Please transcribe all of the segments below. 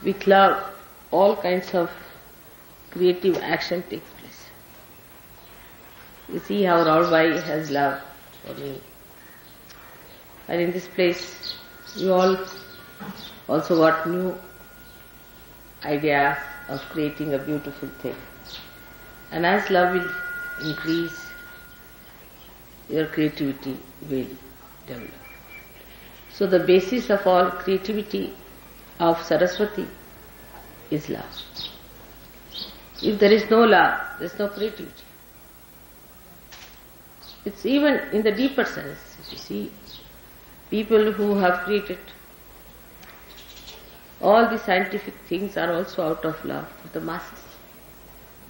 With love, all kinds of creative action takes place. You see how Raulbai has love for me. And in this place, you all also got new ideas of creating a beautiful thing. And as love will increase, your creativity will develop. So the basis of all creativity of Saraswati is love. If there is no love, there is no creativity. It's even in the deeper sense. You see, people who have created all the scientific things are also out of love for the masses,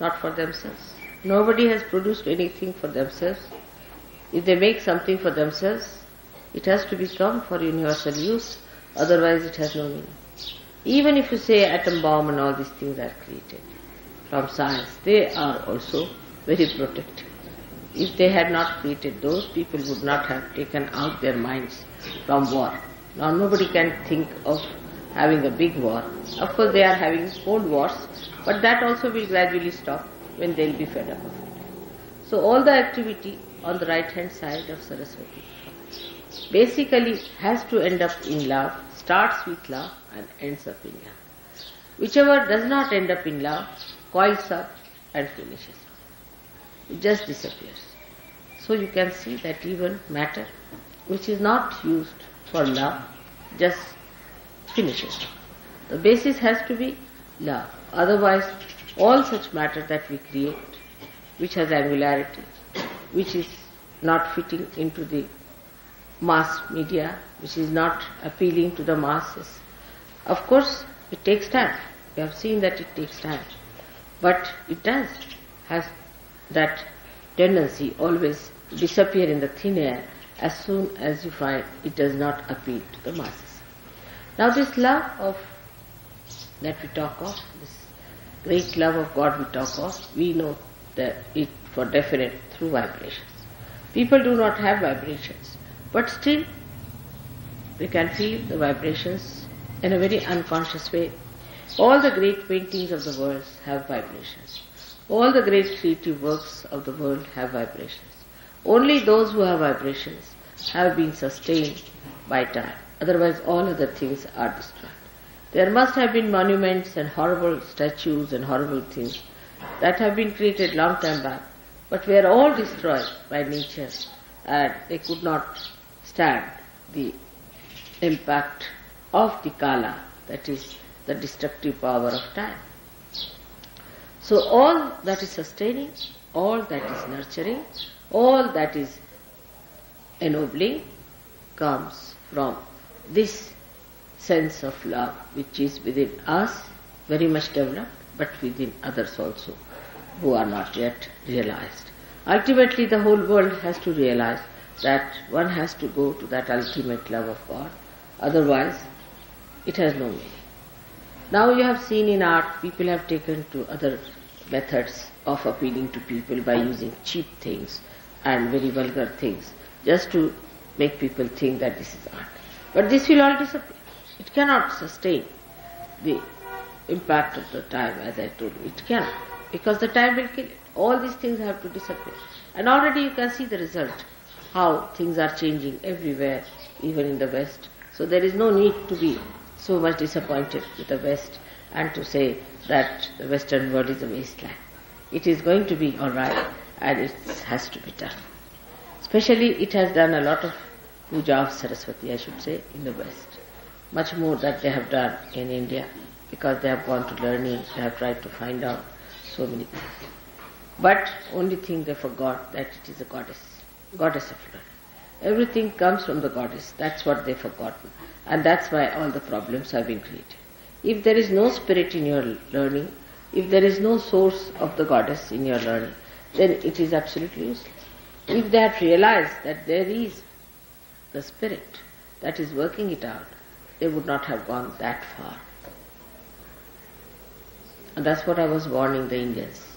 not for themselves. Nobody has produced anything for themselves. If they make something for themselves, it has to become for universal use, otherwise it has no meaning. Even if you say atom bomb and all these things are created from science, they are also very protective. If they had not created those, people would not have taken out their minds from war. Now nobody can think of having a big war. Of course they are having cold wars, but that also will gradually stop when they will be fed up of it. So all the activity on the right hand side of Saraswati basically has to end up in love, starts with love and ends up in love. Whichever does not end up in love coils up and finishes up. It just disappears. So you can see that even matter which is not used for love just finishes up. The basis has to be love. Otherwise all such matter that we create, which has angularity, which is not fitting into the mass media, which is not appealing to the masses. Of course, it takes time. We have seen that it takes time. But it has that tendency always to disappear in the thin air as soon as you find it does not appeal to the masses. Now this love that we talk of, this great love of God we talk of, we know that it for definite through vibrations. People do not have vibrations, but still they can feel the vibrations in a very unconscious way. All the great paintings of the world have vibrations. All the great creative works of the world have vibrations. Only those who have vibrations have been sustained by time. Otherwise all other things are destroyed. There must have been monuments and horrible statues and horrible things that have been created long time back, but were all destroyed by nature and they could not stand the impact of the Kala, that is the destructive power of time. So all that is sustaining, all that is nurturing, all that is ennobling comes from this sense of love which is within us, very much developed, but within others also who are not yet realized. Ultimately the whole world has to realize that one has to go to that ultimate love of God, otherwise it has no meaning. Now you have seen in art, people have taken to other methods of appealing to people by using cheap things and very vulgar things, just to make people think that this is art. But this will all disappear. It cannot sustain the impact of the time, as I told you. It cannot, because the time will kill it. All these things have to disappear. And already you can see the result, how things are changing everywhere, even in the West. So there is no need to be so much disappointed with the West and to say that the Western world is a wasteland. It is going to be alright, and it has to be done. Especially it has done a lot of puja of Saraswati, I should say, in the West. Much more that they have done in India, because they have gone to learning, they have tried to find out so many things. But only thing they forgot that it is a goddess of learning. Everything comes from the goddess, that's what they've forgotten. And that's why all the problems have been created. If there is no spirit in your learning, if there is no source of the goddess in your learning, then it is absolutely useless. If they had realized that there is the spirit that is working it out, they would not have gone that far. And that's what I was warning the Indians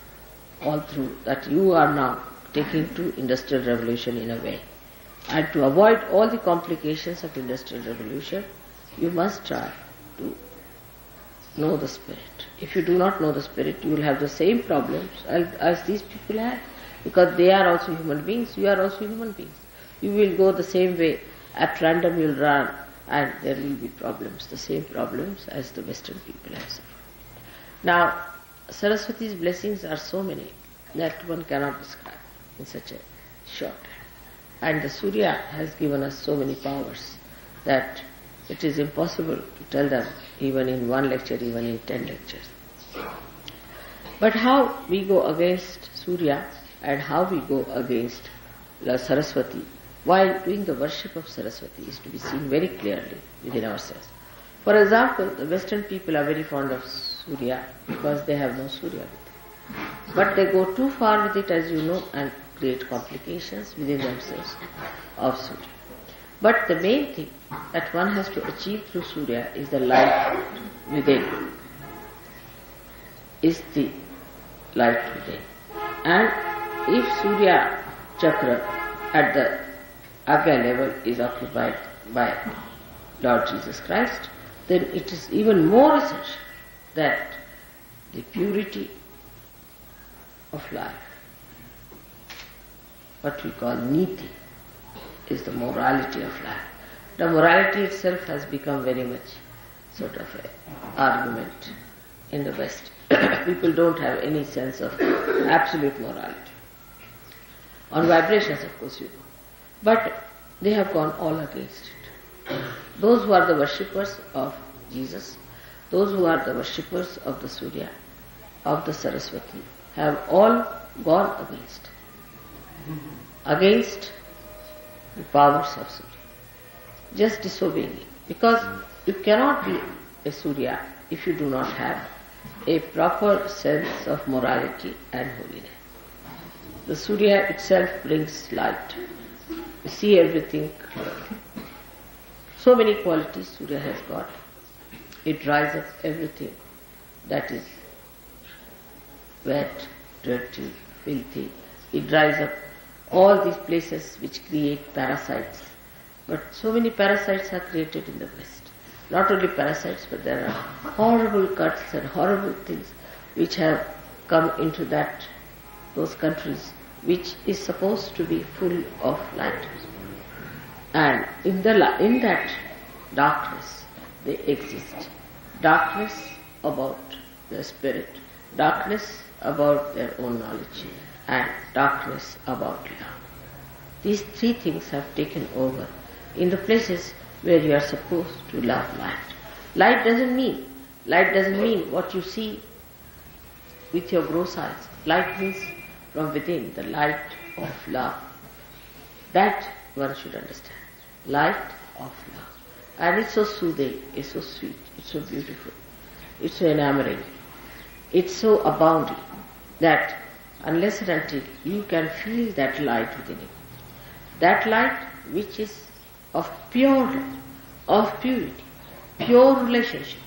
all through, that you are now taking to industrial revolution in a way. And to avoid all the complications of industrial revolution, you must try to know the spirit. If you do not know the spirit, you will have the same problems as these people have, because they are also human beings, you are also human beings. You will go the same way, at random you will run, and there will be problems, the same problems as the Western people have suffered. Now, Saraswati's blessings are so many that one cannot describe in such a short time. And the Surya has given us so many powers that it is impossible to tell them even in one lecture, even in 10 lectures. But how we go against Surya and how we go against Saraswati while doing the worship of Saraswati is to be seen very clearly within ourselves. For example, the Western people are very fond of Surya because they have no Surya with them. But they go too far with it, as you know, and create complications within themselves of Surya. But the main thing that one has to achieve through Surya is the light within. Is the light within. And if Surya Chakra at the Agya level is occupied by Lord Jesus Christ, then it is even more essential that the purity of life, what we call niti, is the morality of life. The morality itself has become very much sort of an argument in the West. People don't have any sense of absolute morality. On vibrations, of course, you know. But they have gone all against it. Those who are the worshippers of Jesus, those who are the worshippers of the Surya, of the Saraswati, have all gone against the powers of Surya, just disobeying it. Because you cannot be a Surya if you do not have a proper sense of morality and holiness. The Surya itself brings light. You see everything clearly. So many qualities Surya has got. It dries up everything that is wet, dirty, filthy. It dries up all these places which create parasites. But so many parasites are created in the West. Not only parasites, but there are horrible cuts and horrible things which have come into those countries which is supposed to be full of light. And in that darkness they exist. Darkness about the spirit, darkness about their own knowledge, and darkness about love. These three things have taken over in the places where you are supposed to love light. Light doesn't mean what you see with your gross eyes. Light means from within, the light of love. That one should understand. Light of love. And it's so soothing, it's so sweet, it's so beautiful, it's so enamoring, it's so abounding that unless and until you can feel that light within you, that light which is of pure love, of purity, pure relationships,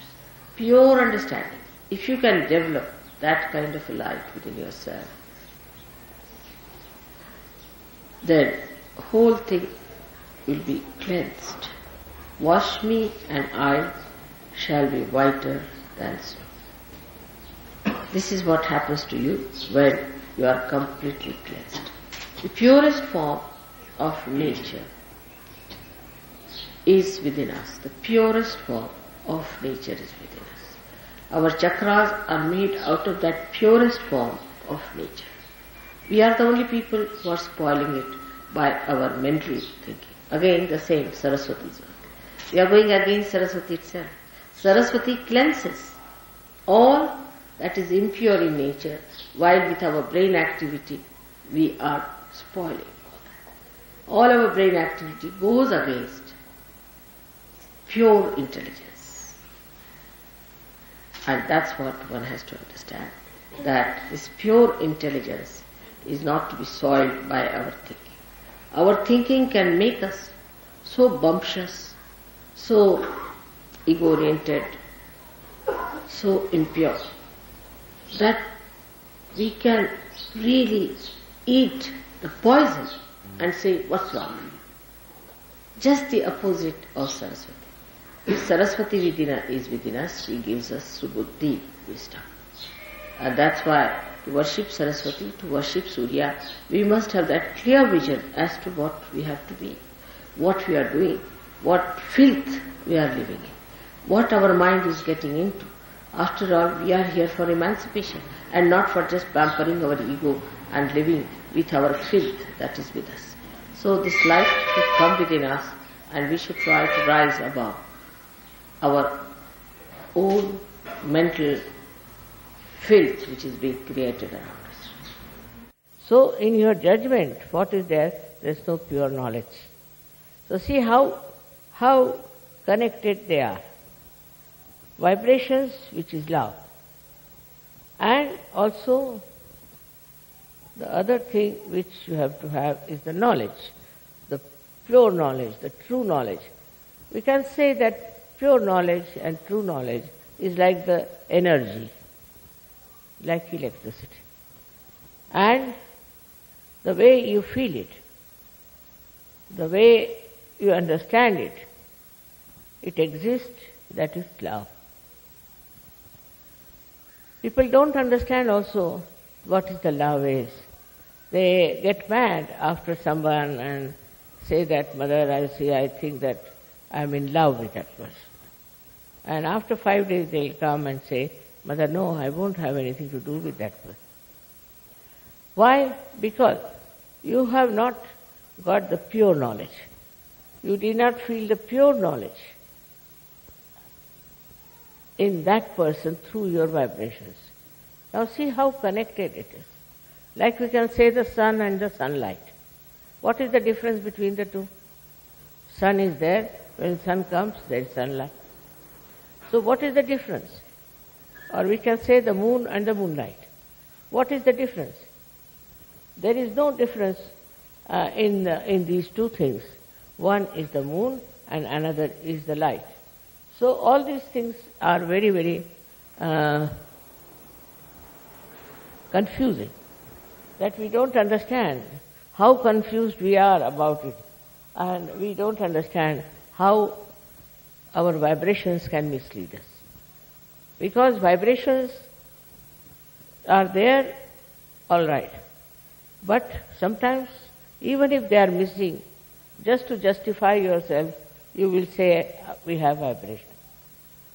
pure understanding, if you can develop that kind of a light within yourself, then the whole thing will be cleansed. Wash me and I shall be whiter than snow. This is what happens to you when you are completely cleansed. The purest form of nature is within us. The purest form of nature is within us. Our chakras are made out of that purest form of nature. We are the only people who are spoiling it by our mental thinking. Again, the same Saraswati's work. We are going against Saraswati itself. Saraswati cleanses all that is impure in nature, while with our brain activity we are spoiling all that. All our brain activity goes against pure intelligence. And that's what one has to understand, that this pure intelligence is not to be soiled by our thinking. Our thinking can make us so bumptious, so ego-oriented, so impure, that we can really eat the poison and say, what's wrong? Just the opposite of Saraswati. If Saraswati is within us, she gives us Subuddhi, wisdom. And that's why to worship Saraswati, to worship Surya, we must have that clear vision as to what we have to be, what we are doing, what filth we are living in, what our mind is getting into. After all, we are here for emancipation and not for just pampering our ego and living with our filth that is with us. So this light should come within us and we should try to rise above our own mental filth which is being created around us. So in your judgment, what is there? There is no pure knowledge. So see how connected they are. Vibrations, which is love. And also the other thing which you have to have is the knowledge, the pure knowledge, the true knowledge. We can say that pure knowledge and true knowledge is like the energy, like electricity. And the way you feel it, the way you understand it, it exists, that is love. People don't understand also what is the love is. They get mad after someone and say that, Mother, I think that I'm in love with that person. And after 5 days they'll come and say, Mother, no, I won't have anything to do with that person. Why? Because you have not got the pure knowledge. You did not feel the pure knowledge in that person through your vibrations. Now see how connected it is. Like we can say the sun and the sunlight. What is the difference between the two? Sun is there. When sun comes, there is sunlight. So what is the difference? Or we can say the moon and the moonlight. What is the difference? There is no difference in these two things. One is the moon and another is the light. So all these things are very, very confusing. That we don't understand how confused we are about it. And we don't understand how our vibrations can mislead us. Because vibrations are there, all right. But sometimes, even if they are missing, just to justify yourself, you will say, we have vibration.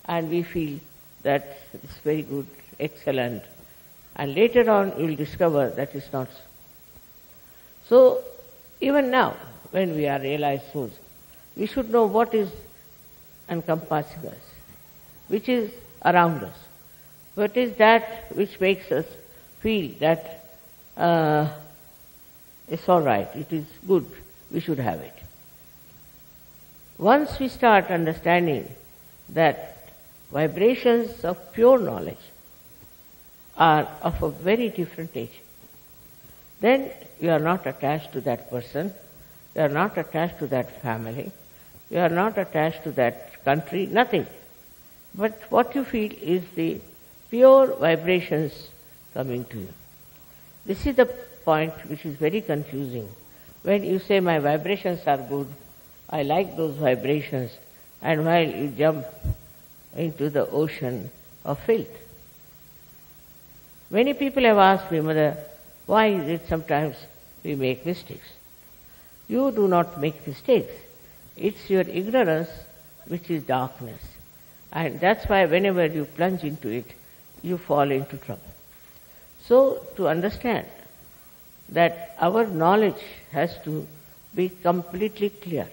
And we feel that it's very good, excellent. And later on, you will discover that it's not so. So, even now, when we are realized souls, we should know what is encompassing us, which is around us. What is that which makes us feel that it's all right, it is good, we should have it. Once we start understanding that vibrations of pure knowledge are of a very different nature, then you are not attached to that person, you are not attached to that family, you are not attached to that country, nothing. But what you feel is the pure vibrations coming to you. This is the point which is very confusing. When you say, my vibrations are good, I like those vibrations, and while you jump into the ocean of filth. Many people have asked me, Mother, why is it sometimes we make mistakes? You do not make mistakes. It's your ignorance which is darkness. And that's why whenever you plunge into it, you fall into trouble. So, to understand that our knowledge has to be completely clear.